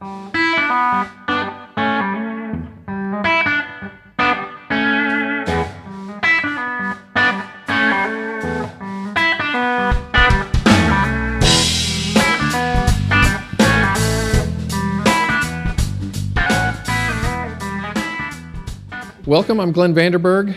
Welcome, I'm Glenn Vanderburg.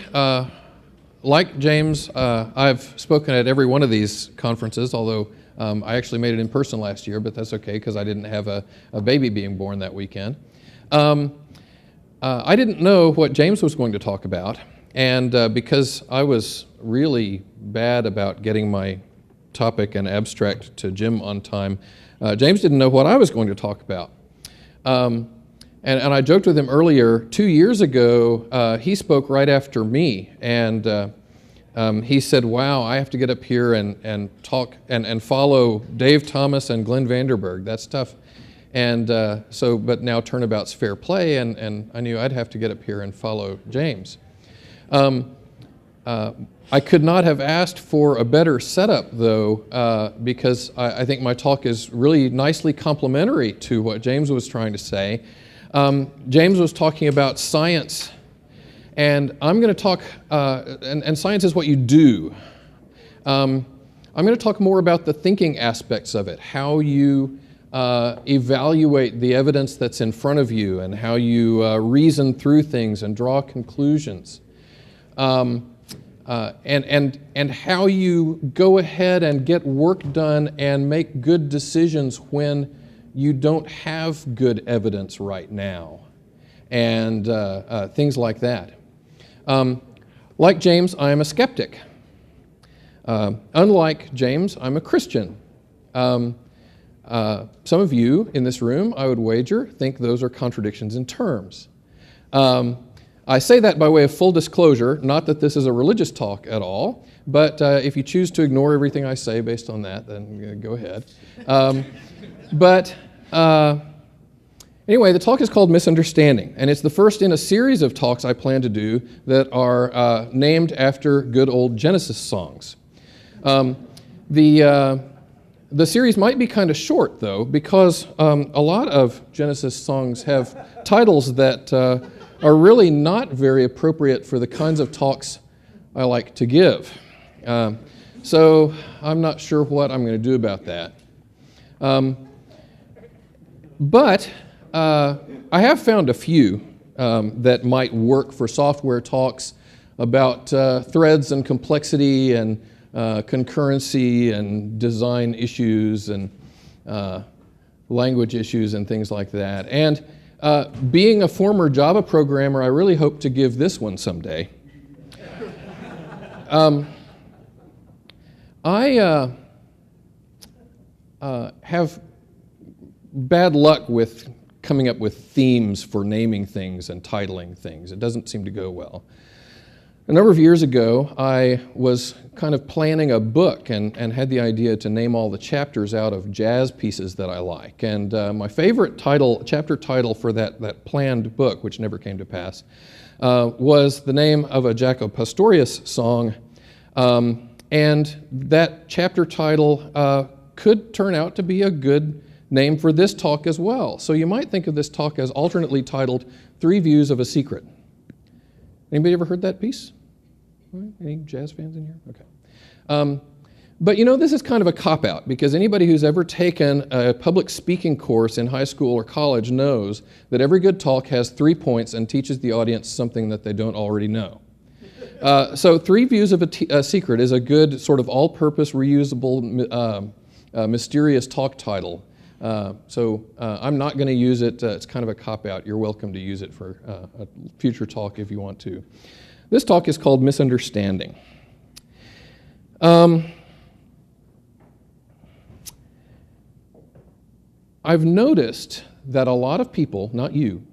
Like James, I've spoken at every one of these conferences, although I actually made it in person last year, but that's okay because I didn't have a baby being born that weekend. I didn't know what James was going to talk about, and because I was really bad about getting my topic and abstract to Jim on time, James didn't know what I was going to talk about. And I joked with him earlier, 2 years ago, he spoke right after me, and he said, wow, I have to get up here and talk and follow Dave Thomas and Glenn Vanderburg. That's tough. And but now turnabout's fair play, and I knew I'd have to get up here and follow James. I could not have asked for a better setup, though, because I think my talk is really nicely complementary to what James was trying to say. James was talking about science, and I'm going to talk, and science is what you do. I'm going to talk more about the thinking aspects of it, how you evaluate the evidence that's in front of you, and how you reason through things and draw conclusions, and how you go ahead and get work done and make good decisions when you don't have good evidence right now, and things like that. Like James, I am a skeptic. Unlike James, I'm a Christian. Some of you in this room, I would wager, think those are contradictions in terms. I say that by way of full disclosure, not that this is a religious talk at all, but if you choose to ignore everything I say based on that, then go ahead. Anyway, the talk is called Misunderstanding, and it's the first in a series of talks I plan to do that are named after good old Genesis songs. The series might be kind of short, though, because a lot of Genesis songs have titles that are really not very appropriate for the kinds of talks I like to give. So I'm not sure what I'm going to do about that. But I have found a few that might work for software talks about threads and complexity and concurrency and design issues and language issues and things like that. And being a former Java programmer, I really hope to give this one someday. I have bad luck with coming up with themes for naming things and titling things. It doesn't seem to go well. A number of years ago, I was kind of planning a book and had the idea to name all the chapters out of jazz pieces that I like. And my favorite chapter title for that planned book, which never came to pass, was the name of a Jaco Pastorius song. And that chapter title could turn out to be a good name for this talk as well. So you might think of this talk as alternately titled, Three Views of a Secret. Anybody ever heard that piece? Any jazz fans in here? Okay. But you know, this is kind of a cop-out, because anybody who's ever taken a public speaking course in high school or college knows that every good talk has 3 points and teaches the audience something that they don't already know. So Three Views of a Secret is a good sort of all-purpose, reusable, mysterious talk title. So I'm not going to use it. It's kind of a cop-out. You're welcome to use it for a future talk if you want to. This talk is called Misunderstanding. I've noticed that a lot of people, not you,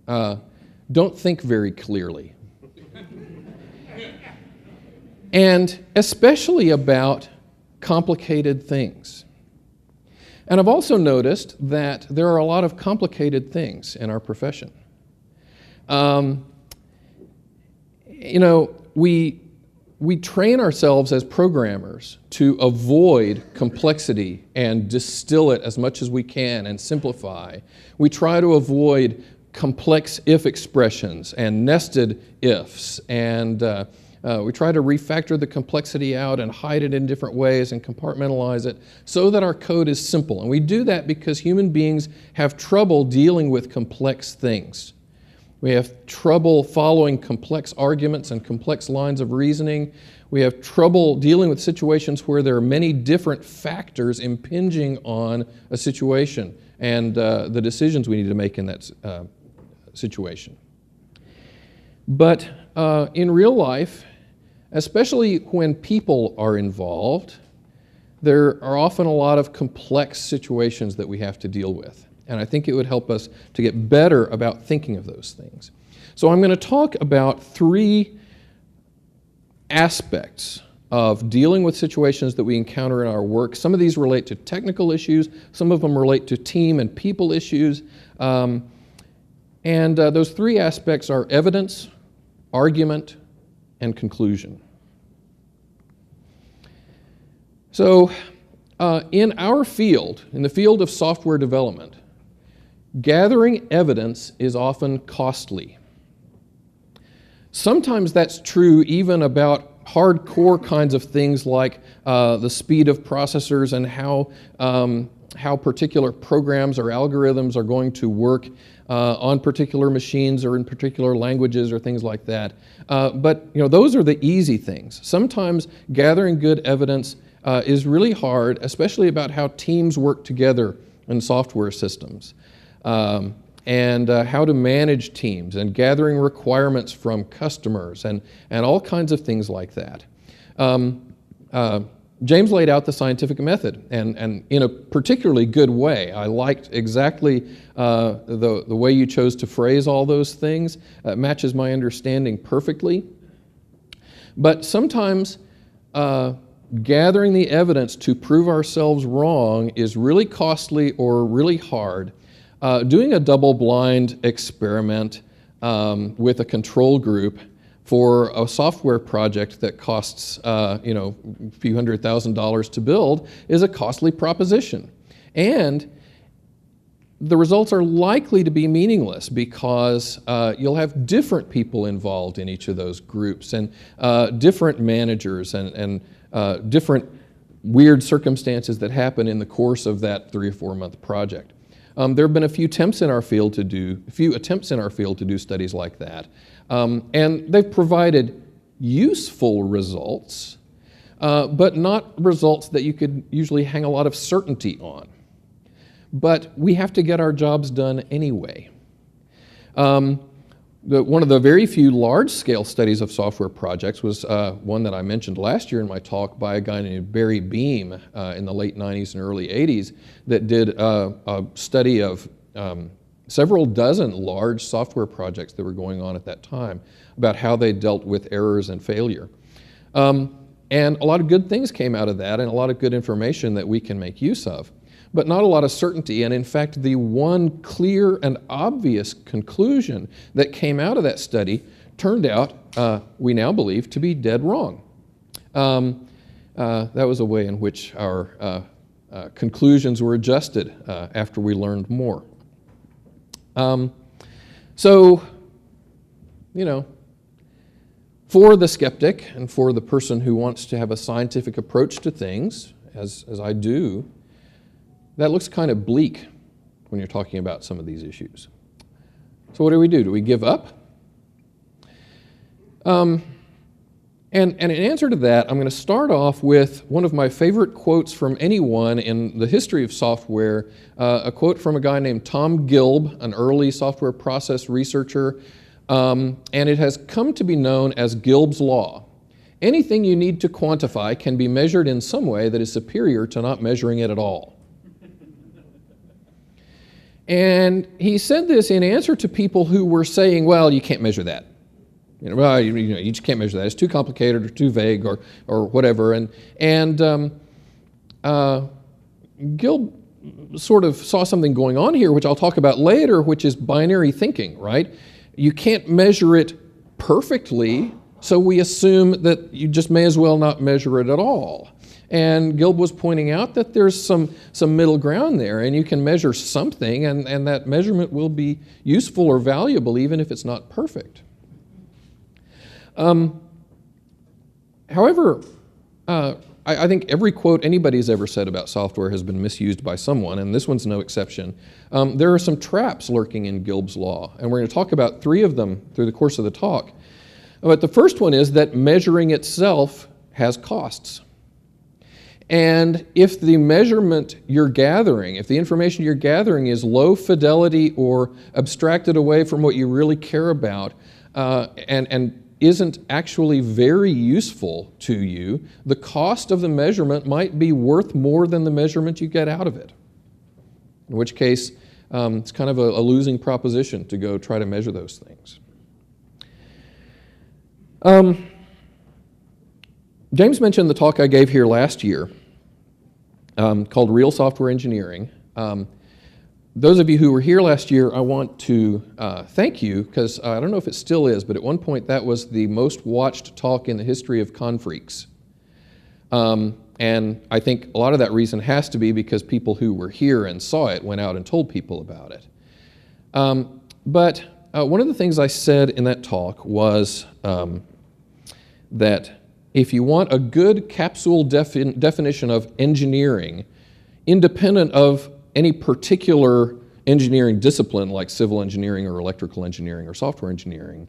don't think very clearly. And especially about complicated things. And I've also noticed that there are a lot of complicated things in our profession. You know, we we train ourselves as programmers to avoid complexity and distill it as much as we can and simplify. We try to avoid complex if expressions and nested ifs, and we try to refactor the complexity out and hide it in different ways and compartmentalize it so that our code is simple. And we do that because human beings have trouble dealing with complex things. We have trouble following complex arguments and complex lines of reasoning. We have trouble dealing with situations where there are many different factors impinging on a situation and the decisions we need to make in that situation. But in real life, especially when people are involved, there are often a lot of complex situations that we have to deal with. And I think it would help us to get better about thinking of those things. So I'm going to talk about 3 aspects of dealing with situations that we encounter in our work. Some of these relate to technical issues. Some of them relate to team and people issues. Those 3 aspects are evidence, argument, and conclusion. So in our field, in the field of software development, gathering evidence is often costly. Sometimes that's true even about hardcore kinds of things like the speed of processors and how particular programs or algorithms are going to work on particular machines or in particular languages or things like that. But those are the easy things. Sometimes gathering good evidence is really hard, especially about how teams work together in software systems. And how to manage teams and gathering requirements from customers and all kinds of things like that. James laid out the scientific method and in a particularly good way. I liked exactly the way you chose to phrase all those things. It matches my understanding perfectly. But sometimes gathering the evidence to prove ourselves wrong is really costly or really hard. Doing a double-blind experiment with a control group for a software project that costs a few $100,000 to build is a costly proposition. And the results are likely to be meaningless because you'll have different people involved in each of those groups and different managers and different weird circumstances that happen in the course of that 3 or 4 month project. There have been a few attempts in our field to do studies like that, and they've provided useful results, but not results that you could usually hang a lot of certainty on. But we have to get our jobs done anyway. One of the very few large-scale studies of software projects was one that I mentioned last year in my talk by a guy named Barry Beam in the late 90s and early 80s that did a study of several dozen large software projects that were going on at that time about how they dealt with errors and failure. And a lot of good things came out of that and a lot of good information that we can make use of, but not a lot of certainty. And in fact, the one clear and obvious conclusion that came out of that study turned out, we now believe, to be dead wrong. That was a way in which our conclusions were adjusted after we learned more. For the skeptic and for the person who wants to have a scientific approach to things, as I do, that looks kind of bleak when you're talking about some of these issues. So what do? Do we give up? And in answer to that, I'm going to start off with one of my favorite quotes from anyone in the history of software, a quote from a guy named Tom Gilb, an early software process researcher, and it has come to be known as Gilb's Law. Anything you need to quantify can be measured in some way that is superior to not measuring it at all. And he said this in answer to people who were saying, well, you can't measure that. You just can't measure that. It's too complicated or too vague or whatever. And Gilb sort of saw something going on here, which I'll talk about later, which is binary thinking, right? You can't measure it perfectly, So we assume that you just may as well not measure it at all. And Gilb was pointing out that there's some middle ground there, and you can measure something, and that measurement will be useful or valuable even if it's not perfect. However, I think every quote anybody's ever said about software has been misused by someone, and this one's no exception. There are some traps lurking in Gilb's law, and we're going to talk about 3 of them through the course of the talk. But the first one is that measuring itself has costs. And if the measurement you're gathering, if the information you're gathering is low fidelity or abstracted away from what you really care about, and isn't actually very useful to you, the cost of the measurement might be worth more than the measurement you get out of it. In which case, it's kind of a losing proposition to go try to measure those things. James mentioned the talk I gave here last year called Real Software Engineering. Those of you who were here last year, I want to thank you, because I don't know if it still is, but at one point that was the most watched talk in the history of Confreaks. And I think a lot of that reason has to be because people who were here and saw it went out and told people about it. But one of the things I said in that talk was that if you want a good capsule definition of engineering, independent of any particular engineering discipline like civil engineering or electrical engineering or software engineering,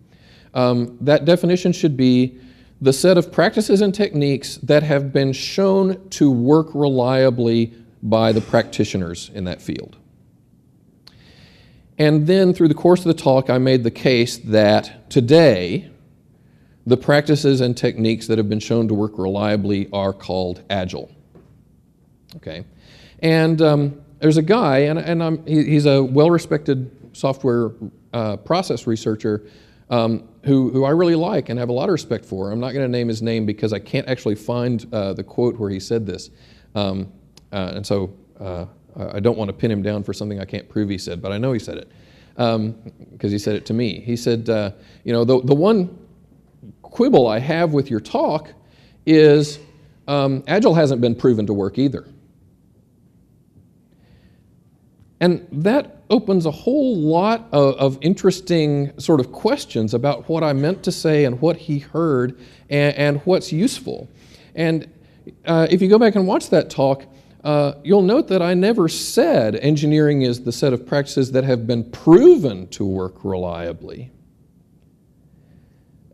that definition should be the set of practices and techniques that have been shown to work reliably by the practitioners in that field. And then through the course of the talk, I made the case that today, the practices and techniques that have been shown to work reliably are called Agile. Okay, and there's a guy, and he's a well-respected software process researcher who I really like and have a lot of respect for. I'm not going to name his name because I can't actually find the quote where he said this, and so I don't want to pin him down for something I can't prove he said, but I know he said it because he said it to me. He said, you know, the one quibble I have with your talk is Agile hasn't been proven to work either. And that opens a whole lot of interesting sort of questions about what I meant to say and what he heard and what's useful. And if you go back and watch that talk, you'll note that I never said engineering is the set of practices that have been proven to work reliably.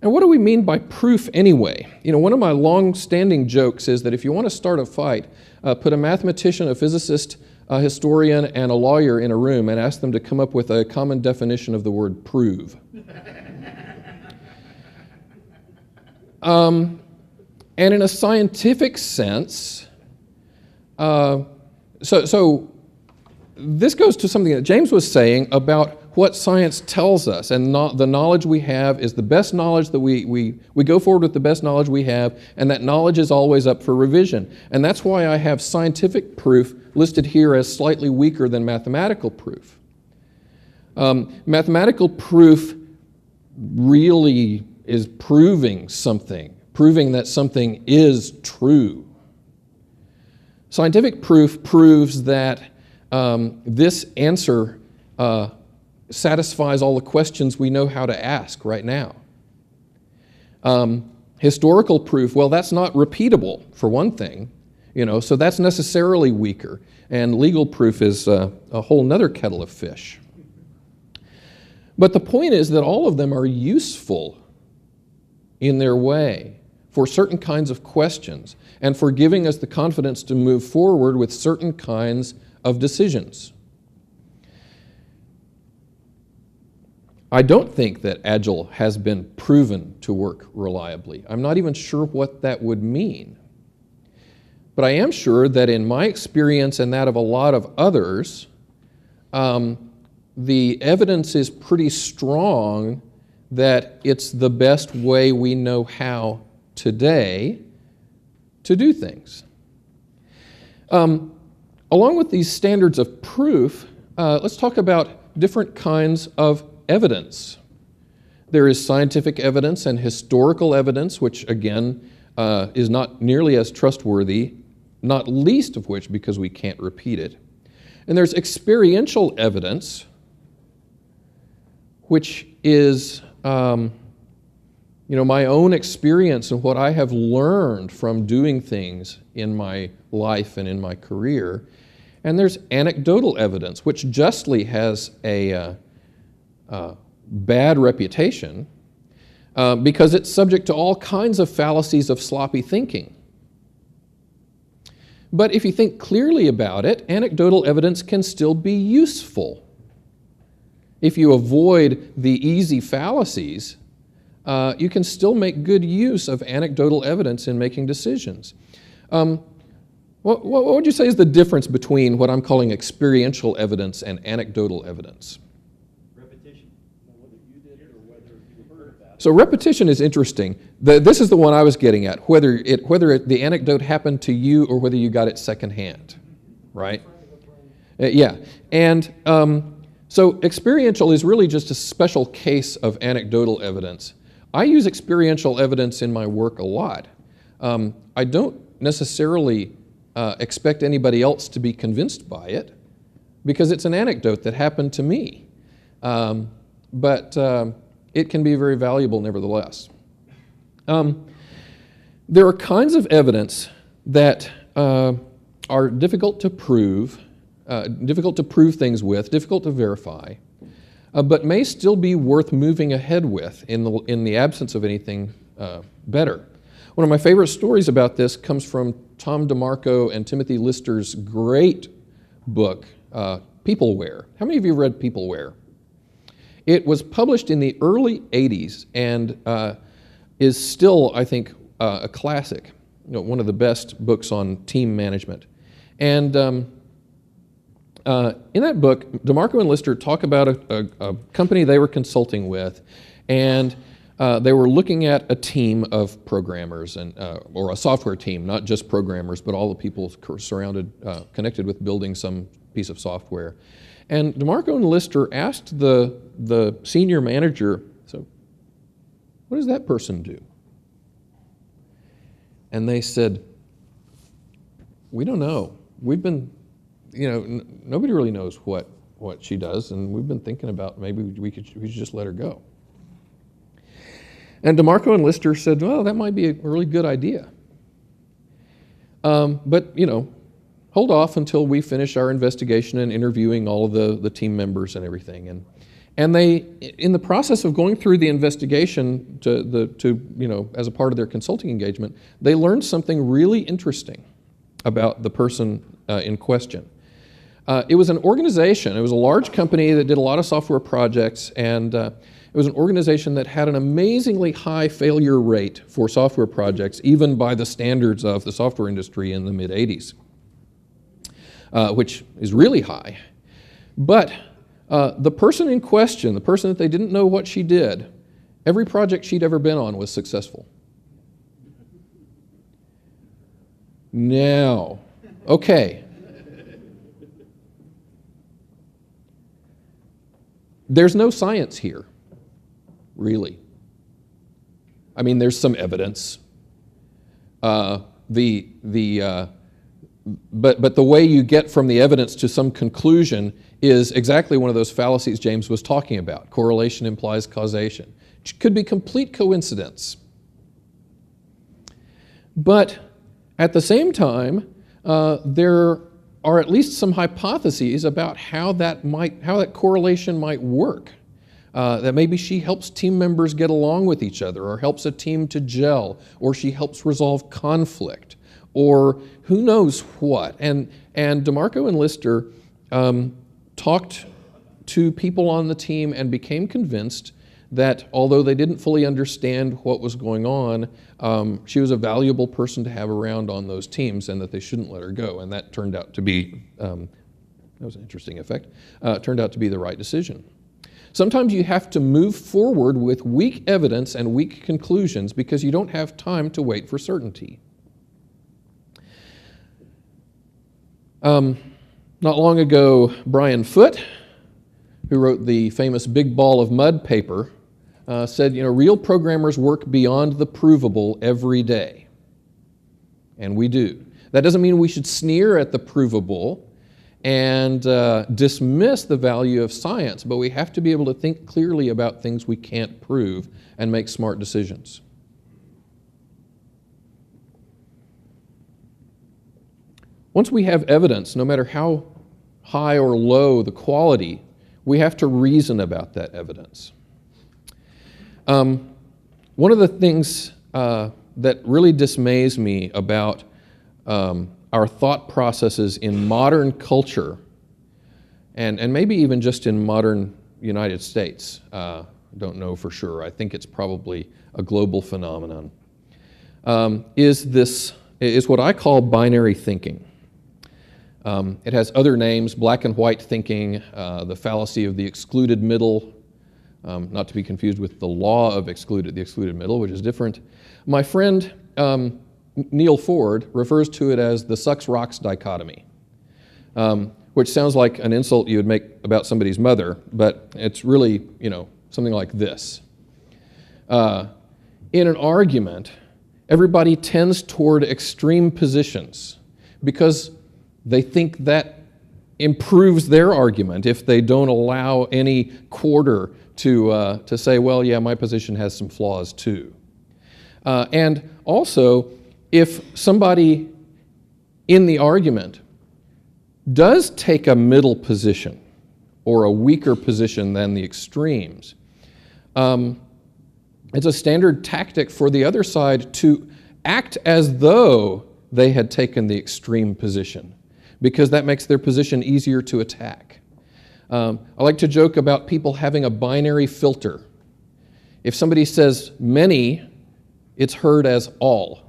And what do we mean by proof anyway? You know, one of my long-standing jokes is that if you want to start a fight, put a mathematician, a physicist, a historian, and a lawyer in a room and ask them to come up with a common definition of the word prove. And in a scientific sense, so this goes to something that James was saying about what science tells us, and the knowledge we have is the best knowledge that we go forward with the best knowledge we have, and that knowledge is always up for revision. And that's why I have scientific proof listed here as slightly weaker than mathematical proof. Mathematical proof really is proving that something is true. Scientific proof proves that this answer satisfies all the questions we know how to ask right now. Historical proof, well, that's not repeatable, for one thing, you know, so that's necessarily weaker. And legal proof is a whole nother kettle of fish. But the point is that all of them are useful in their way for certain kinds of questions and for giving us the confidence to move forward with certain kinds of decisions. I don't think that Agile has been proven to work reliably. I'm not even sure what that would mean. But I am sure that in my experience and that of a lot of others, the evidence is pretty strong that it's the best way we know how today to do things. Along with these standards of proof, let's talk about different kinds of evidence. There is scientific evidence and historical evidence, which again is not nearly as trustworthy, not least of which because we can't repeat it. And there's experiential evidence, which is my own experience and what I have learned from doing things in my life and in my career. And there's anecdotal evidence, which justly has a bad reputation because it's subject to all kinds of fallacies of sloppy thinking. But if you think clearly about it, anecdotal evidence can still be useful. If you avoid the easy fallacies, you can still make good use of anecdotal evidence in making decisions. What would you say is the difference between what I'm calling experiential evidence and anecdotal evidence? Repetition. Whether you did it or whether you heard about it. So repetition is interesting. This is the one I was getting at, whether the anecdote happened to you or whether you got it secondhand, right? Yeah. And so experiential is really just a special case of anecdotal evidence. I use experiential evidence in my work a lot. I don't necessarily expect anybody else to be convinced by it because it's an anecdote that happened to me. But it can be very valuable nevertheless. There are kinds of evidence that are difficult to prove things with, difficult to verify, but may still be worth moving ahead with in the absence of anything better. One of my favorite stories about this comes from Tom DeMarco and Timothy Lister's great book, Peopleware. How many of you have read Peopleware? It was published in the early 80s and is still, I think, a classic, one of the best books on team management. And in that book, DeMarco and Lister talk about a company they were consulting with, and they were looking at a team of programmers, or a software team, not just programmers, but all the people connected with building some piece of software. And DeMarco and Lister asked the senior manager, so what does that person do? And they said, we don't know. We've been, nobody really knows what she does, and we've been thinking about maybe we should just let her go. And DeMarco and Lister said, well, that might be a really good idea. But, hold off until we finish our investigation and interviewing all of the team members and everything. And they, in the process of going through the investigation as a part of their consulting engagement, they learned something really interesting about the person in question. It was an organization, it was a large company that did a lot of software projects, and it was an organization that had an amazingly high failure rate for software projects, even by the standards of the software industry in the mid-'80s, which is really high. But the person in question, the person that they didn't know what she did, every project she'd ever been on was successful. Now, okay. There's no science here, really. I mean, there's some evidence. But the way you get from the evidence to some conclusion is exactly one of those fallacies James was talking about. Correlation implies causation. It could be complete coincidence. But at the same time, there are at least some hypotheses about how that correlation might work. That maybe she helps team members get along with each other, or helps a team to gel, or she helps resolve conflict, or who knows what. And DeMarco and Lister talked to people on the team and became convinced that although they didn't fully understand what was going on, she was a valuable person to have around on those teams, and that they shouldn't let her go. And that turned out to be, that was an interesting effect, turned out to be the right decision. Sometimes you have to move forward with weak evidence and weak conclusions because you don't have time to wait for certainty. Not long ago, Brian Foote, who wrote the famous Big Ball of Mud paper, said, real programmers work beyond the provable every day. And we do. That doesn't mean we should sneer at the provable and dismiss the value of science, but we have to be able to think clearly about things we can't prove and make smart decisions. Once we have evidence, no matter how high or low the quality, we have to reason about that evidence. One of the things that really dismays me about our thought processes in modern culture, and maybe even just in modern United States, don't know for sure, I think it's probably a global phenomenon, is what I call binary thinking. It has other names: black and white thinking, the fallacy of the excluded middle, not to be confused with the law of the excluded middle, which is different. My friend Neil Ford refers to it as the sucks-rocks dichotomy, which sounds like an insult you would make about somebody's mother, but it's really, something like this. In an argument, everybody tends toward extreme positions because they think that improves their argument if they don't allow any quarter to say, well, yeah, my position has some flaws too. And also, if somebody in the argument does take a middle position or a weaker position than the extremes, it's a standard tactic for the other side to act as though they had taken the extreme position, because that makes their position easier to attack. I like to joke about people having a binary filter. If somebody says many, it's heard as all.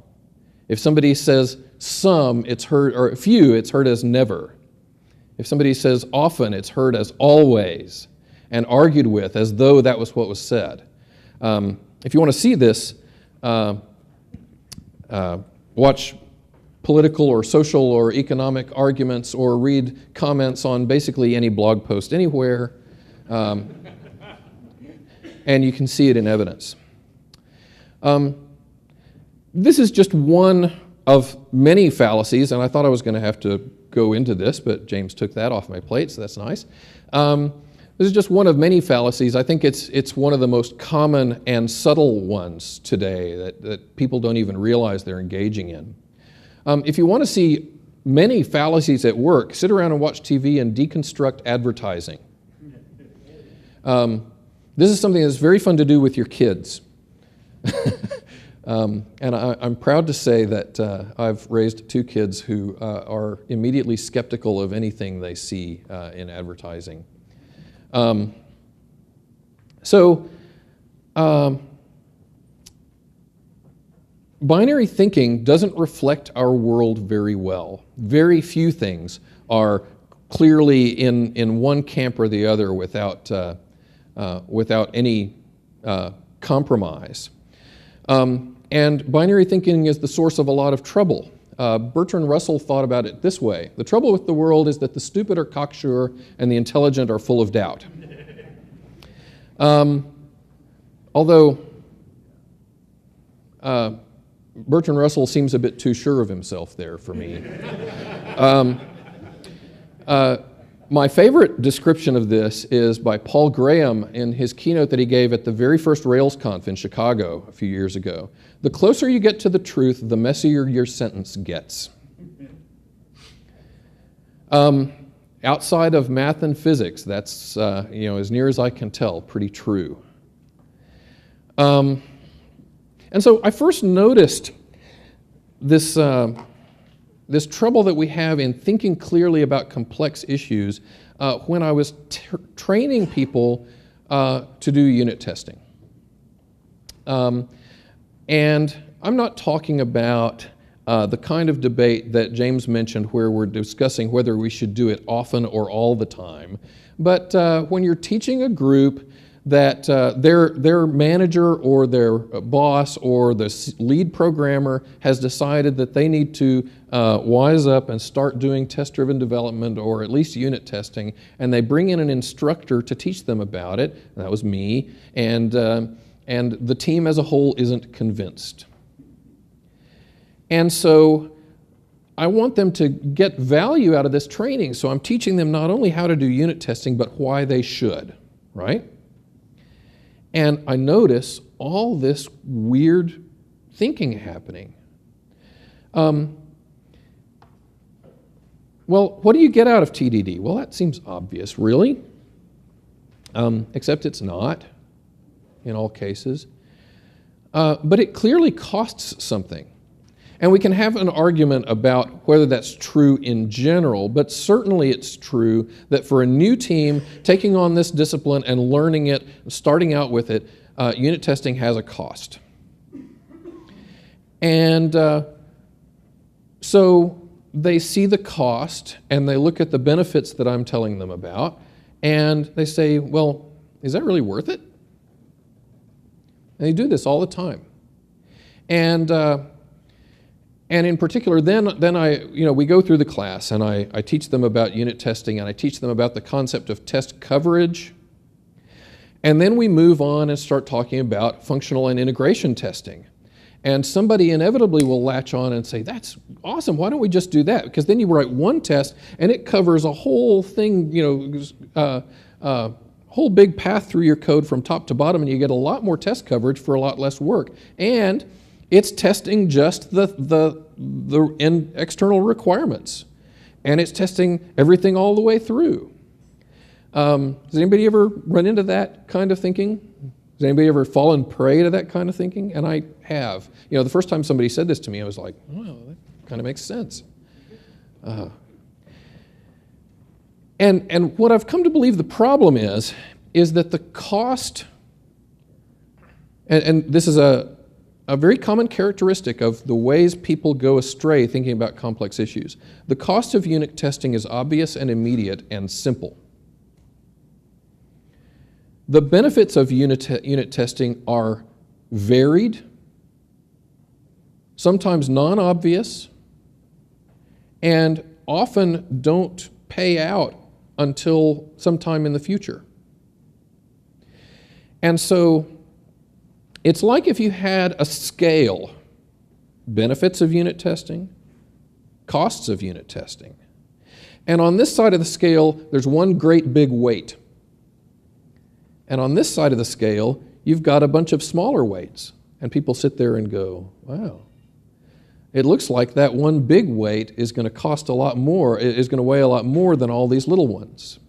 If somebody says some, it's heard, or few, it's heard as never. If somebody says often, it's heard as always, and argued with as though that was what was said. If you want to see this, watch political or social or economic arguments, or read comments on basically any blog post anywhere, and you can see it in evidence. This is just one of many fallacies, and I thought I was going to have to go into this, but James took that off my plate, so that's nice. This is just one of many fallacies. I think it's one of the most common and subtle ones today that people don't even realize they're engaging in. If you want to see many fallacies at work, sit around and watch TV and deconstruct advertising. This is something that's very fun to do with your kids. And I'm proud to say that I've raised two kids who are immediately skeptical of anything they see in advertising. Binary thinking doesn't reflect our world very well. Very few things are clearly in one camp or the other without any compromise. And binary thinking is the source of a lot of trouble. Bertrand Russell thought about it this way: the trouble with the world is that the stupid are cocksure and the intelligent are full of doubt. Although Bertrand Russell seems a bit too sure of himself there for me. My favorite description of this is by Paul Graham in his keynote that he gave at the very first RailsConf in Chicago a few years ago. The closer you get to the truth, the messier your sentence gets. Outside of math and physics, that's, as near as I can tell, pretty true. And so I first noticed this trouble that we have in thinking clearly about complex issues when I was training people to do unit testing. And I'm not talking about the kind of debate that James mentioned where we're discussing whether we should do it often or all the time, but when you're teaching a group that their manager or their boss or the lead programmer has decided that they need to wise up and start doing test-driven development or at least unit testing, and they bring in an instructor to teach them about it. That was me. And and the team as a whole isn't convinced. And so I want them to get value out of this training, so I'm teaching them not only how to do unit testing, but why they should, right? And I notice all this weird thinking happening. Well, what do you get out of TDD? Well, that seems obvious, really. Except it's not in all cases. But it clearly costs something. And we can have an argument about whether that's true in general, but certainly it's true that for a new team, taking on this discipline and learning it, starting out with it, unit testing has a cost. And so they see the cost and they look at the benefits that I'm telling them about, and they say, well, is that really worth it? And they do this all the time. And in particular, then we go through the class and I teach them about unit testing, and I teach them about the concept of test coverage. And then we move on and start talking about functional and integration testing. And somebody inevitably will latch on and say, that's awesome, why don't we just do that? Because then you write one test and it covers a whole thing, whole big path through your code from top to bottom, and you get a lot more test coverage for a lot less work. And it's testing just the external requirements. And it's testing everything all the way through. Has anybody ever run into that kind of thinking? Has anybody ever fallen prey to that kind of thinking? And I have. The first time somebody said this to me, I was like, wow, that kind of makes sense. And what I've come to believe the problem is that the cost, and this is a very common characteristic of the ways people go astray thinking about complex issues. The cost of unit testing is obvious and immediate and simple. The benefits of unit testing are varied, sometimes non-obvious, and often don't pay out until sometime in the future. And so it's like if you had a scale, benefits of unit testing, costs of unit testing. And on this side of the scale, there's one great big weight. And on this side of the scale, you've got a bunch of smaller weights. And people sit there and go, wow, it looks like that one big weight is going to cost a lot more, is going to weigh a lot more than all these little ones.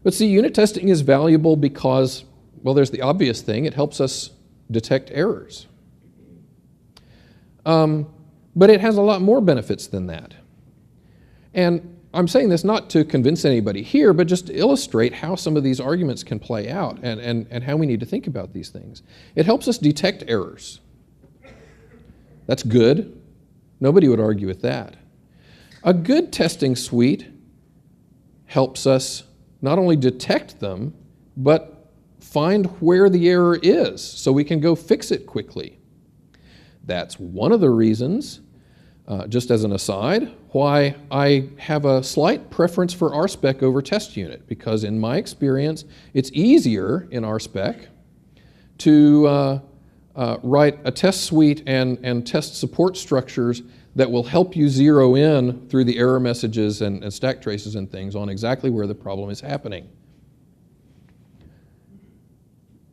But see, unit testing is valuable because, well, there's the obvious thing. It helps us detect errors. But it has a lot more benefits than that. And I'm saying this not to convince anybody here, but just to illustrate how some of these arguments can play out and how we need to think about these things. It helps us detect errors. That's good. Nobody would argue with that. A good testing suite helps us not only detect them, but find where the error is so we can go fix it quickly. That's one of the reasons, just as an aside, why I have a slight preference for RSpec over test unit, because in my experience, it's easier in RSpec to write a test suite and test support structures that will help you zero in through the error messages and stack traces and things on exactly where the problem is happening.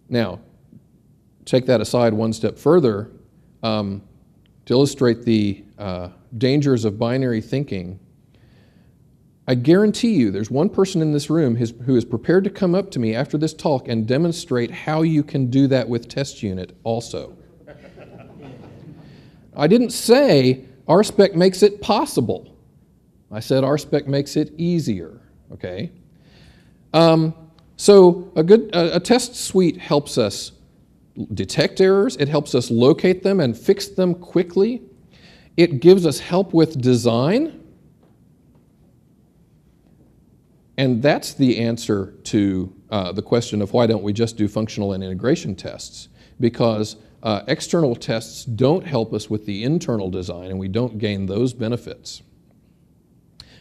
Now, take that aside one step further. To illustrate the dangers of binary thinking, I guarantee you there's one person in this room who is prepared to come up to me after this talk and demonstrate how you can do that with test unit also. I didn't say RSpec makes it possible. I said RSpec makes it easier, okay? So a test suite helps us detect errors. It helps us locate them and fix them quickly. It gives us help with design. And that's the answer to the question of why don't we just do functional and integration tests? Because external tests don't help us with the internal design, and we don't gain those benefits.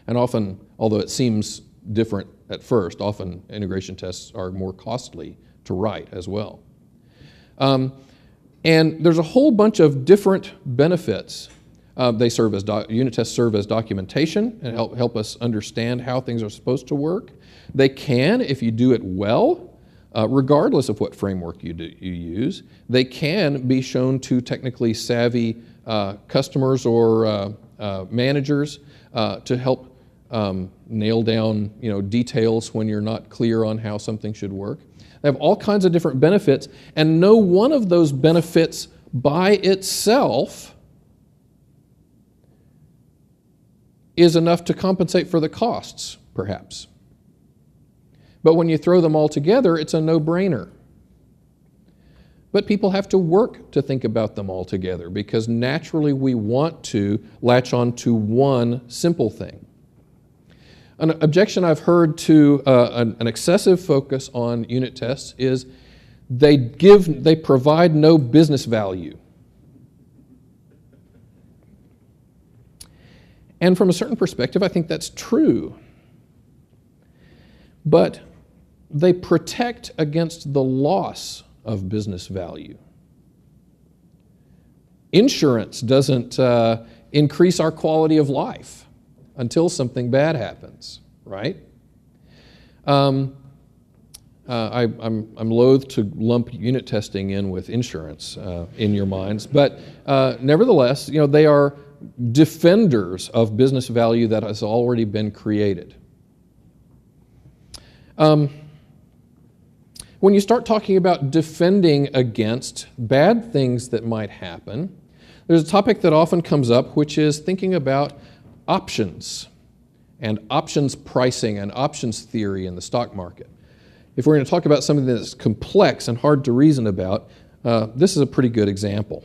And often, although it seems different at first, often integration tests are more costly to write as well. And there's a whole bunch of different benefits. They serve as unit tests serve as documentation and help us understand how things are supposed to work. They can, if you do it well, regardless of what framework you use, they can be shown to technically savvy customers or managers to help nail down details when you're not clear on how something should work. They have all kinds of different benefits, and no one of those benefits by itself is enough to compensate for the costs, perhaps. But when you throw them all together, it's a no-brainer. But people have to work to think about them all together because naturally we want to latch on to one simple thing. An objection I've heard to an excessive focus on unit tests is they provide no business value. And from a certain perspective, I think that's true. But they protect against the loss of business value. Insurance doesn't increase our quality of life until something bad happens, right? I'm loath to lump unit testing in with insurance in your minds, but nevertheless, they are defenders of business value that has already been created. When you start talking about defending against bad things that might happen, there's a topic that often comes up, which is thinking about options and options pricing and options theory in the stock market. If we're going to talk about something that's complex and hard to reason about, this is a pretty good example.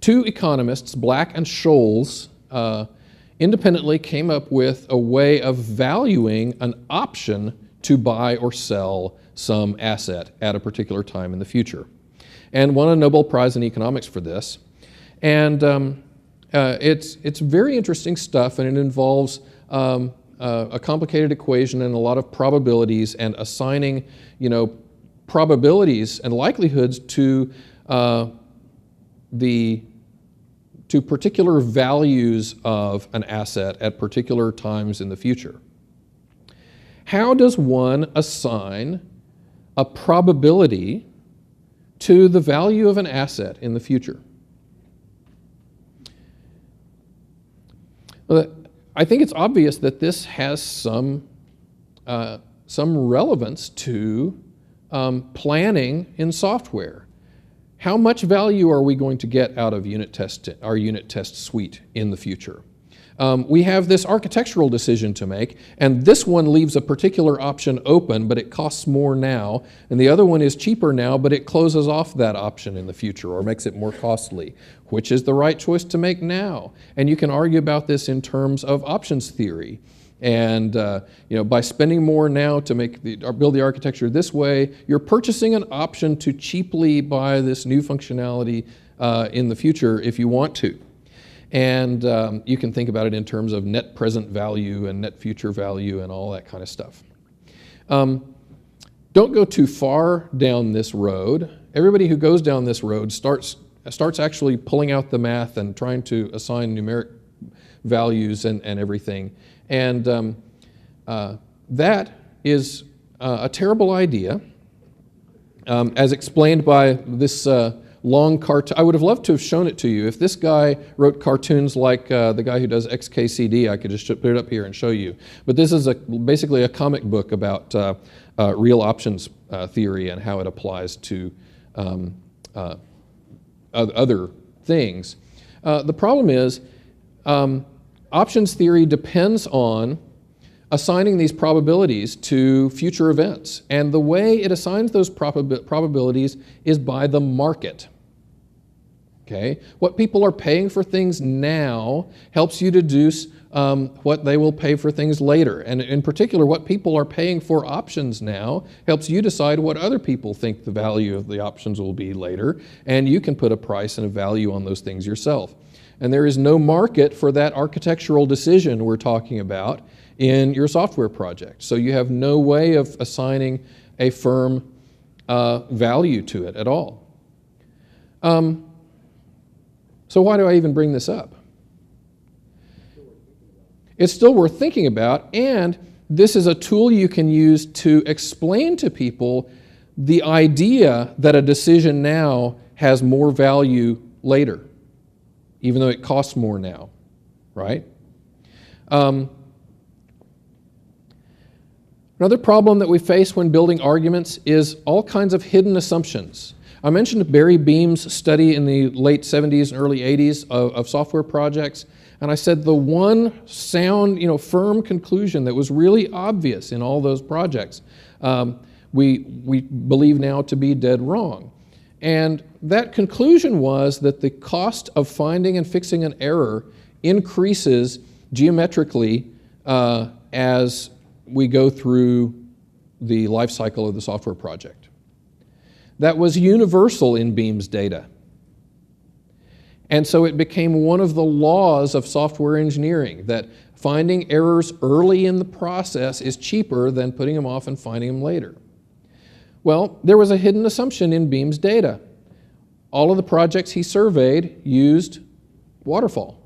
Two economists, Black-Scholes, independently came up with a way of valuing an option to buy or sell some asset at a particular time in the future, and won a Nobel Prize in economics for this. And it's very interesting stuff, and it involves a complicated equation and a lot of probabilities and assigning, probabilities and likelihoods to particular values of an asset at particular times in the future. How does one assign a probability to the value of an asset in the future? I think it's obvious that this has some relevance to planning in software. How much value are we going to get out of our unit test suite in the future? We have this architectural decision to make, and this one leaves a particular option open, but it costs more now, and the other one is cheaper now, but it closes off that option in the future or makes it more costly. Which is the right choice to make now? And you can argue about this in terms of options theory. And by spending more now to build the architecture this way, you're purchasing an option to cheaply buy this new functionality in the future if you want to. And you can think about it in terms of net present value and net future value and all that kind of stuff. Don't go too far down this road. Everybody who goes down this road starts actually pulling out the math and trying to assign numeric values and everything. And that is a terrible idea, as explained by this long cartoon. I would have loved to have shown it to you. If this guy wrote cartoons like the guy who does XKCD, I could just put it up here and show you. But this is basically a comic book about real options theory and how it applies to other things. The problem is options theory depends on assigning these probabilities to future events. And the way it assigns those probabilities is by the market. Okay? What people are paying for things now helps you deduce what they will pay for things later. And in particular, what people are paying for options now helps you decide what other people think the value of the options will be later. And you can put a price and a value on those things yourself. And there is no market for that architectural decision we're talking about in your software project. So you have no way of assigning a firm value to it at all. So why do I even bring this up? It's still worth thinking about, and this is a tool you can use to explain to people the idea that a decision now has more value later, even though it costs more now, right? Another problem that we face when building arguments is all kinds of hidden assumptions. I mentioned Barry Beam's study in the late 70s and early 80s of software projects, and I said the one sound, firm conclusion that was really obvious in all those projects, we believe now to be dead wrong. And that conclusion was that the cost of finding and fixing an error increases geometrically as we go through the life cycle of the software project. That was universal in Beam's data. And so it became one of the laws of software engineering that finding errors early in the process is cheaper than putting them off and finding them later. Well, there was a hidden assumption in Beam's data. All of the projects he surveyed used waterfall.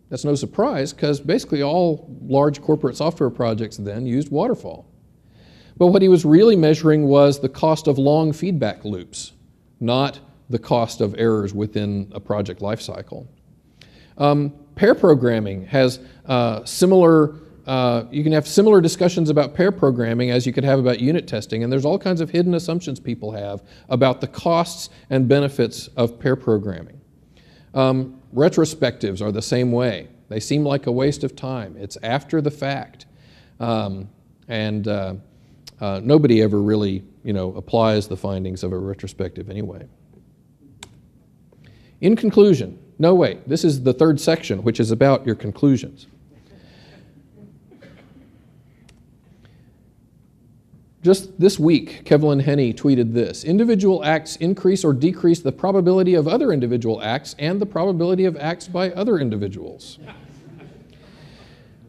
That's no surprise, because basically all large corporate software projects then used waterfall. But what he was really measuring was the cost of long feedback loops, not the cost of errors within a project lifecycle. Pair programming has you can have similar discussions about pair programming as you could have about unit testing, and there's all kinds of hidden assumptions people have about the costs and benefits of pair programming. Retrospectives are the same way. They seem like a waste of time. It's after the fact. Nobody ever really, applies the findings of a retrospective anyway. In conclusion, no, wait, this is the third section, which is about your conclusions. Just this week, Kevlin Henney tweeted this: individual acts increase or decrease the probability of other individual acts and the probability of acts by other individuals.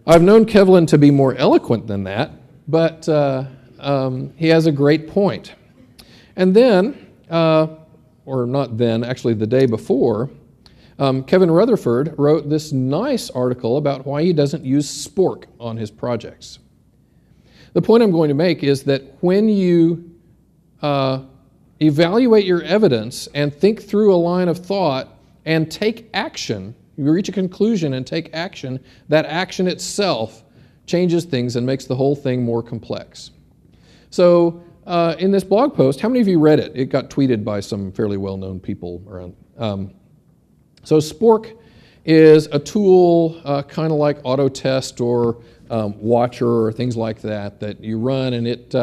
I've known Kevlin to be more eloquent than that, but he has a great point. And then, or not then, actually the day before, Kevin Rutherford wrote this nice article about why he doesn't use Spork on his projects. The point I'm going to make is that when you evaluate your evidence and think through a line of thought and take action, you reach a conclusion and take action, that action itself changes things and makes the whole thing more complex. So in this blog post, how many of you read it? It got tweeted by some fairly well-known people around. So Spork is a tool kind of like Autotest or Watcher or things like that that you run, and it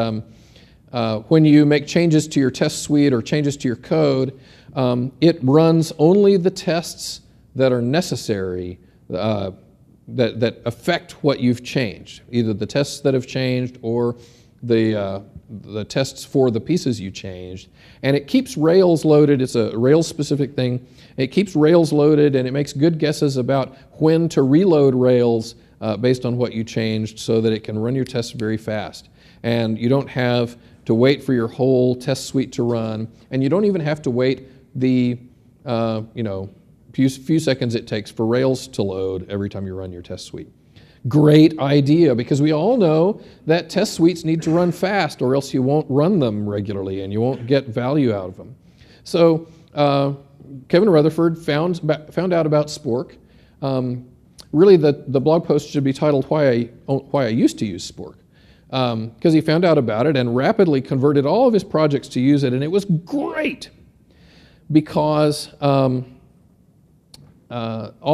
when you make changes to your test suite or changes to your code, it runs only the tests that are necessary that affect what you've changed, either the tests that have changed or the tests for the pieces you changed. And it keeps Rails loaded. It's a Rails-specific thing. It keeps Rails loaded, and it makes good guesses about when to reload Rails based on what you changed so that it can run your tests very fast. And you don't have to wait for your whole test suite to run, and you don't even have to wait the few seconds it takes for Rails to load every time you run your test suite. Great idea, because we all know that test suites need to run fast or else you won't run them regularly and you won't get value out of them. So Kevin Rutherford found out about Spork. Really, the blog post should be titled Why I Used to Use Spork, because he found out about it and rapidly converted all of his projects to use it, and it was great because all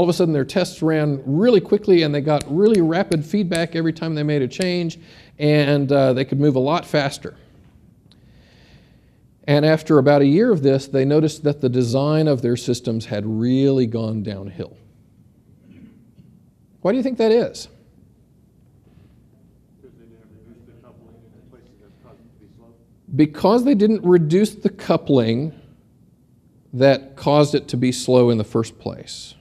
of a sudden their tests ran really quickly and they got really rapid feedback every time they made a change, and they could move a lot faster. And after about a year of this, they noticed that the design of their systems had really gone downhill. Why do you think that is? Because they didn't reduce the coupling that caused it to be slow in the first place.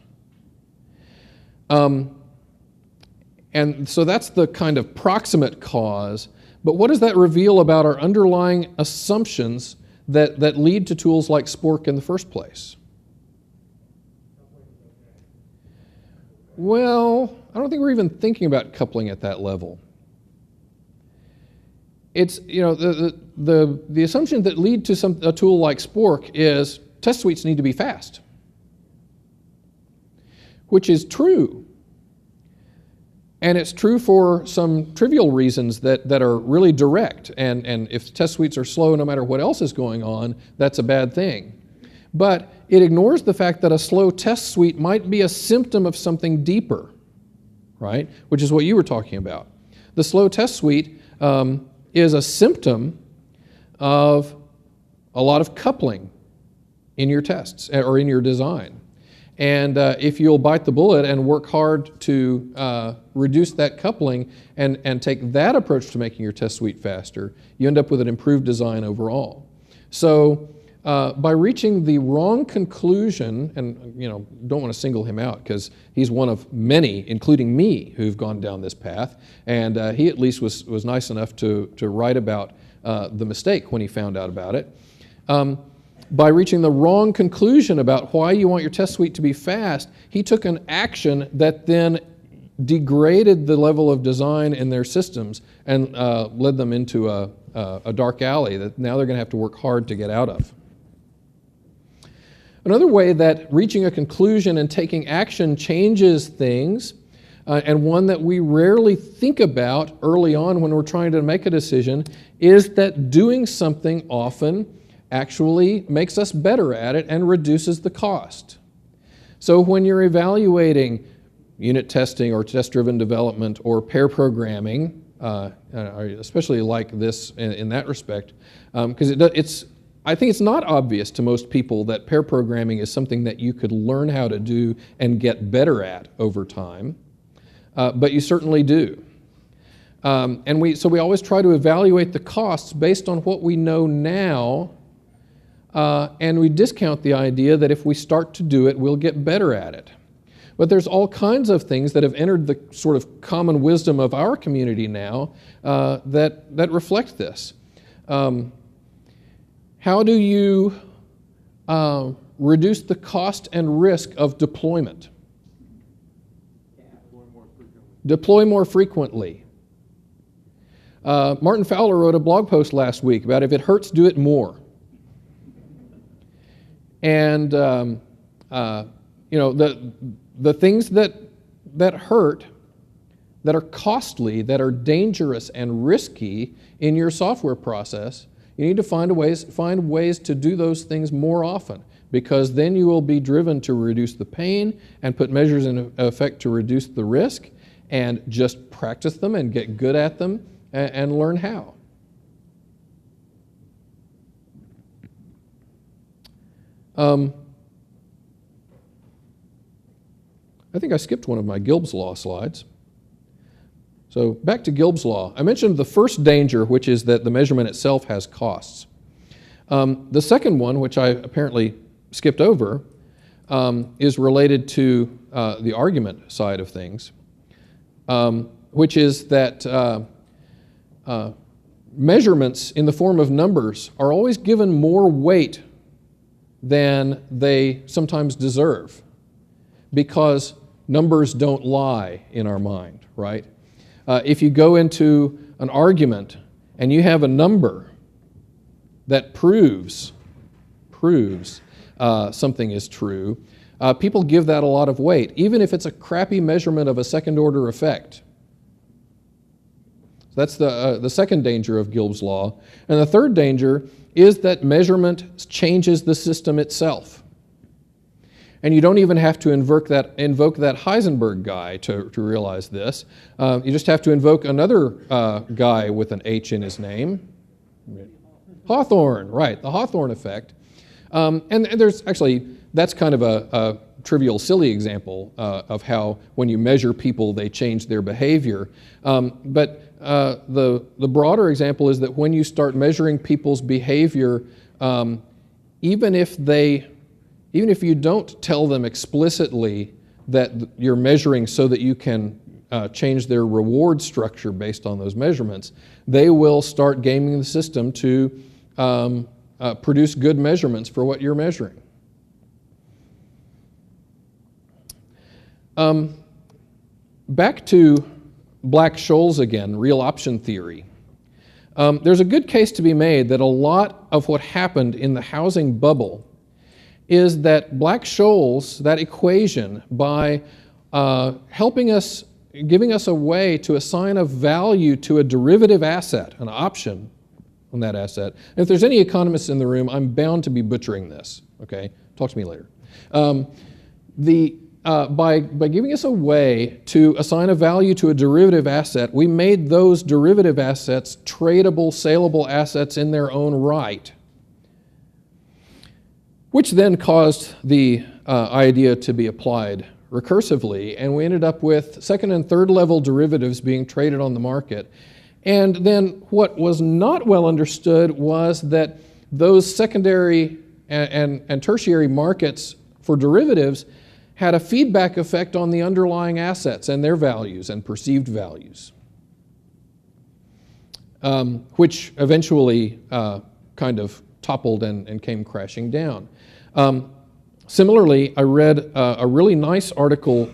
And so that's the kind of proximate cause. But what does that reveal about our underlying assumptions that lead to tools like Spork in the first place? Well, I don't think we're even thinking about coupling at that level. It's, the assumption that lead to a tool like Spork is test suites need to be fast, which is true. And it's true for some trivial reasons that are really direct. And if test suites are slow, no matter what else is going on, that's a bad thing. But it ignores the fact that a slow test suite might be a symptom of something deeper, right? Which is what you were talking about. The slow test suite is a symptom of a lot of coupling in your tests or in your design. And if you'll bite the bullet and work hard to reduce that coupling and take that approach to making your test suite faster, you end up with an improved design overall. So by reaching the wrong conclusion, and don't want to single him out because he's one of many, including me, who've gone down this path, and he at least was nice enough to write about the mistake when he found out about it. By reaching the wrong conclusion about why you want your test suite to be fast, he took an action that then degraded the level of design in their systems and led them into a dark alley that now they're going to have to work hard to get out of. Another way that reaching a conclusion and taking action changes things, and one that we rarely think about early on when we're trying to make a decision, is that doing something often actually makes us better at it and reduces the cost. So when you're evaluating unit testing or test-driven development or pair programming, especially like this in that respect, because I think it's not obvious to most people that pair programming is something that you could learn how to do and get better at over time, but you certainly do. So we always try to evaluate the costs based on what we know now, and we discount the idea that if we start to do it, we'll get better at it. But there's all kinds of things that have entered the sort of common wisdom of our community now that reflect this. How do you reduce the cost and risk of deployment? Deploy more frequently. Martin Fowler wrote a blog post last week about if it hurts, do it more. And the things that hurt, that are costly, that are dangerous and risky in your software process, you need to find ways to do those things more often, because then you will be driven to reduce the pain and put measures in effect to reduce the risk, and just practice them and get good at them and learn how. I think I skipped one of my Gilb's law slides. So back to Gilb's law. I mentioned the first danger, which is that the measurement itself has costs. The second one, which I apparently skipped over, is related to the argument side of things, which is that measurements in the form of numbers are always given more weight than they sometimes deserve, because numbers don't lie in our mind, right? If you go into an argument and you have a number that proves something is true, people give that a lot of weight, even if it's a crappy measurement of a second-order effect. So that's the second danger of Gilb's law. And the third danger is that measurement changes the system itself. And you don't even have to invoke that Heisenberg guy to realize this. You just have to invoke another guy with an H in his name. Hawthorne, right, the Hawthorne effect. And there's actually, that's kind of a trivial, silly example of how when you measure people, they change their behavior. But the broader example is that when you start measuring people's behavior, even if they even if you don't tell them explicitly that you're measuring so that you can change their reward structure based on those measurements, they will start gaming the system to produce good measurements for what you're measuring. Back to Black-Scholes again, real option theory. There's a good case to be made that a lot of what happened in the housing bubble is that Black-Scholes, that equation, by helping us, giving us a way to assign a value to a derivative asset, an option on that asset. And if there's any economists in the room, I'm bound to be butchering this, okay? Talk to me later. By giving us a way to assign a value to a derivative asset, we made those derivative assets tradable, saleable assets in their own right, which then caused the idea to be applied recursively, and we ended up with second and third level derivatives being traded on the market. And then what was not well understood was that those secondary and tertiary markets for derivatives had a feedback effect on the underlying assets and their values and perceived values, which eventually kind of toppled and came crashing down. Similarly, I read a really nice article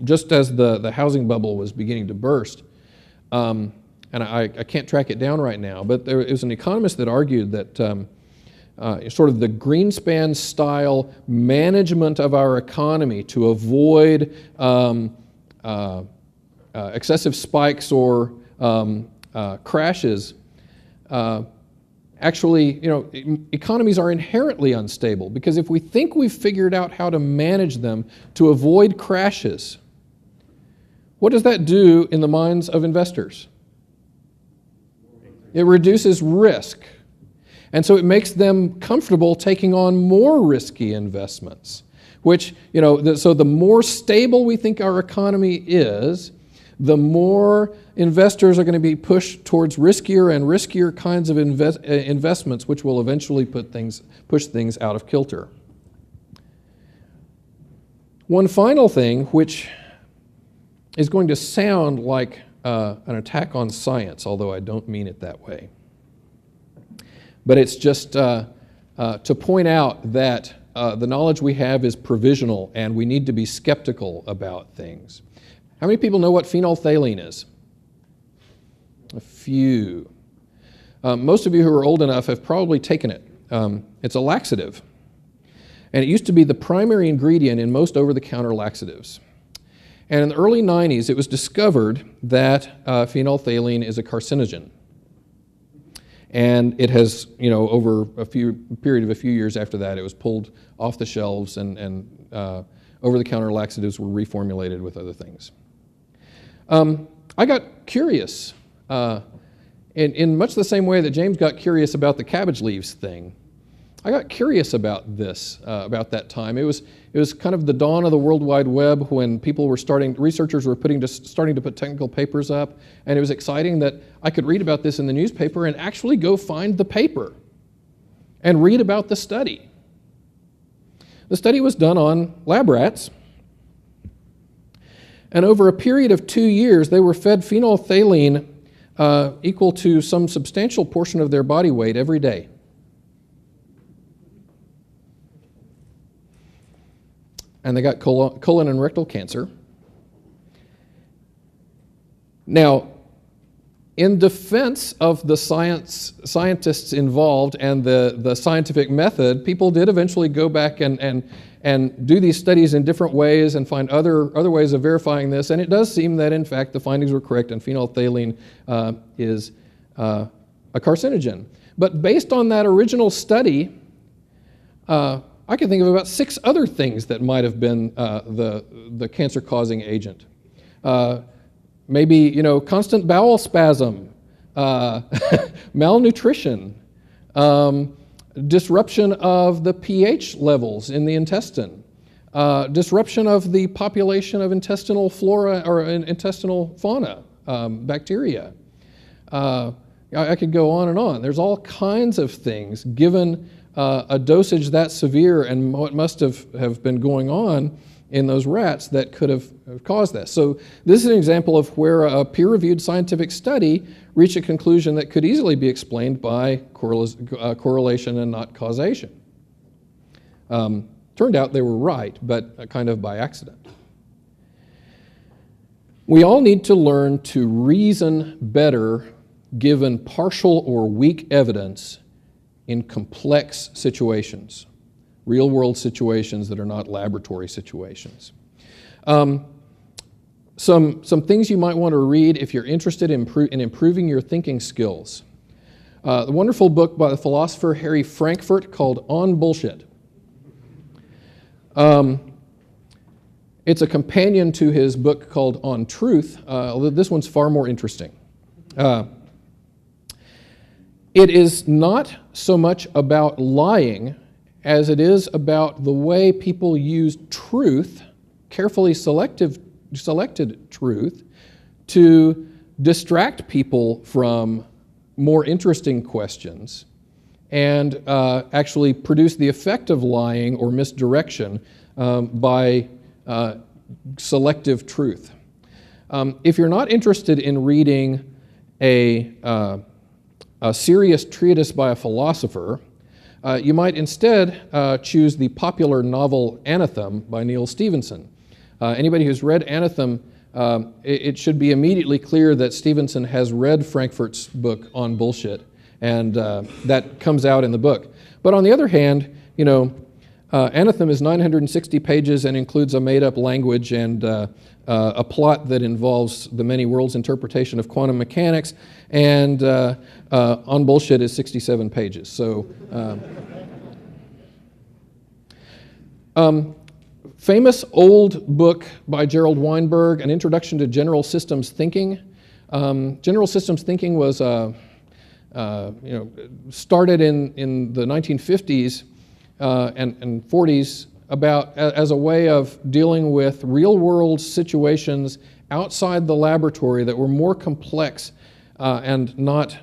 just as the housing bubble was beginning to burst, and I can't track it down right now, but there was an economist that argued that sort of the Greenspan style management of our economy to avoid excessive spikes or crashes. Actually, economies are inherently unstable because if we think we've figured out how to manage them to avoid crashes, what does that do in the minds of investors? It reduces risk. And so it makes them comfortable taking on more risky investments, which, so the more stable we think our economy is, the more investors are going to be pushed towards riskier and riskier kinds of investments, which will eventually push things out of kilter. One final thing, which is going to sound like an attack on science, although I don't mean it that way. But it's just to point out that the knowledge we have is provisional and we need to be skeptical about things. How many people know what phenolphthalein is? A few. Most of you who are old enough have probably taken it. It's a laxative. And it used to be the primary ingredient in most over-the-counter laxatives. And in the early 90s, it was discovered that phenolphthalein is a carcinogen. And it has, over a period of a few years after that, it was pulled off the shelves and over-the-counter laxatives were reformulated with other things. I got curious in much the same way that James got curious about the cabbage leaves thing. I got curious about this, about that time. It was kind of the dawn of the World Wide Web when people were researchers were starting to put technical papers up, and it was exciting that I could read about this in the newspaper and actually go find the paper and read about the study. The study was done on lab rats, and over a period of 2 years, they were fed phenolphthalein equal to some substantial portion of their body weight every day. And they got colon and rectal cancer. Now, in defense of the scientists involved and the scientific method, people did eventually go back and do these studies in different ways and find other ways of verifying this. And it does seem that, in fact, the findings were correct and phenolphthalein is a carcinogen. But based on that original study, I can think of about 6 other things that might have been the cancer-causing agent. Maybe, constant bowel spasm, malnutrition, disruption of the pH levels in the intestine, disruption of the population of intestinal flora or intestinal fauna, bacteria. I could go on and on. There's all kinds of things given a dosage that severe and what must have been going on in those rats that could have caused that. So this is an example of where a peer-reviewed scientific study reached a conclusion that could easily be explained by correlation and not causation. Turned out they were right, but kind of by accident. We all need to learn to reason better given partial or weak evidence in complex situations, real-world situations that are not laboratory situations. Some things you might want to read if you're interested in improving your thinking skills. The wonderful book by the philosopher Harry Frankfurt called On Bullshit. It's a companion to his book called On Truth, although this one's far more interesting. It is not so much about lying as it is about the way people use truth, carefully selected truth, to distract people from more interesting questions and actually produce the effect of lying or misdirection by selective truth. If you're not interested in reading a serious treatise by a philosopher, you might instead choose the popular novel Anathem by Neil Stephenson. Anybody who's read Anathem, it should be immediately clear that Stephenson has read Frankfurt's book On Bullshit, and that comes out in the book. But on the other hand, you know, Anathem is 960 pages and includes a made-up language and a plot that involves the many worlds interpretation of quantum mechanics, and On Bullshit is 67 pages. So, famous old book by Gerald Weinberg, An Introduction to General Systems Thinking. General Systems Thinking was started in the 1950s and 40s as a way of dealing with real-world situations outside the laboratory that were more complex and not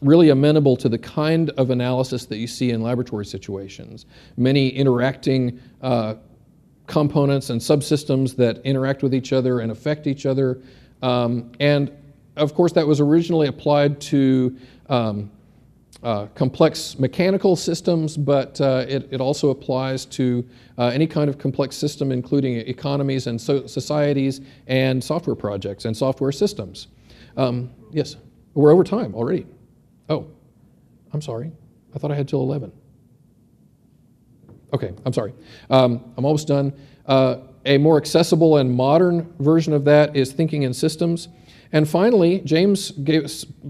really amenable to the kind of analysis that you see in laboratory situations. Many interacting components and subsystems that interact with each other and affect each other. And of course, that was originally applied to complex mechanical systems, but it also applies to any kind of complex system, including economies and societies and software projects and software systems. Yes, we're over time already. Oh, I'm sorry. I thought I had till 11. Okay, I'm sorry. I'm almost done. A more accessible and modern version of that is Thinking in Systems. And finally, James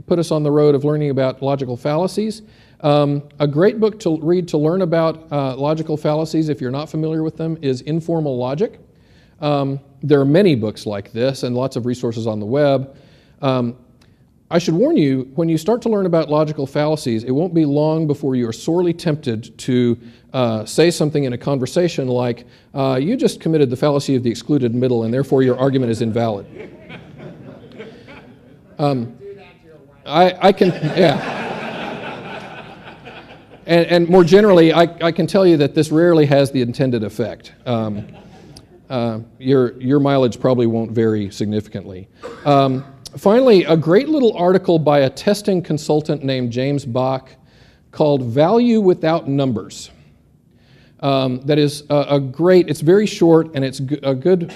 put us on the road of learning about logical fallacies. A great book to read to learn about logical fallacies, if you're not familiar with them, is Informal Logic. There are many books like this and lots of resources on the web. I should warn you, when you start to learn about logical fallacies, it won't be long before you are sorely tempted to say something in a conversation like, you just committed the fallacy of the excluded middle and therefore your argument is invalid. I can, yeah. And more generally, I can tell you that this rarely has the intended effect. Your mileage probably won't vary significantly. Finally, a great little article by a testing consultant named James Bach called Value Without Numbers. That is it's very short, and it's a good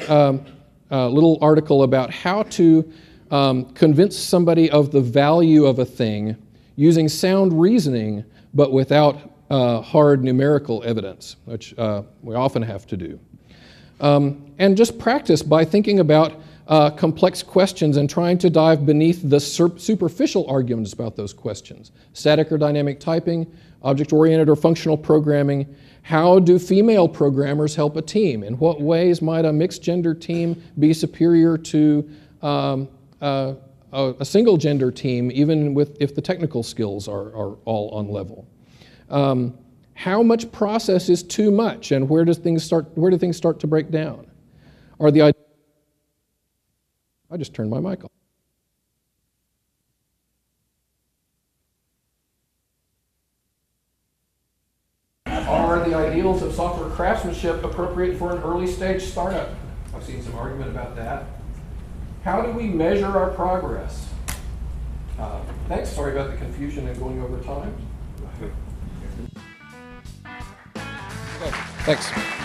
little article about how to convince somebody of the value of a thing using sound reasoning, but without hard numerical evidence, which we often have to do. And just practice by thinking about complex questions and trying to dive beneath the superficial arguments about those questions. Static or dynamic typing, object-oriented or functional programming. How do female programmers help a team? In what ways might a mixed-gender team be superior to a single-gender team, even if the technical skills are all on level? How much process is too much, and where do things start to break down? I just turned my mic off. craftsmanship appropriate for an early stage startup? I've seen some argument about that. How do we measure our progress? Thanks, sorry about the confusion and going over time. Okay, thanks.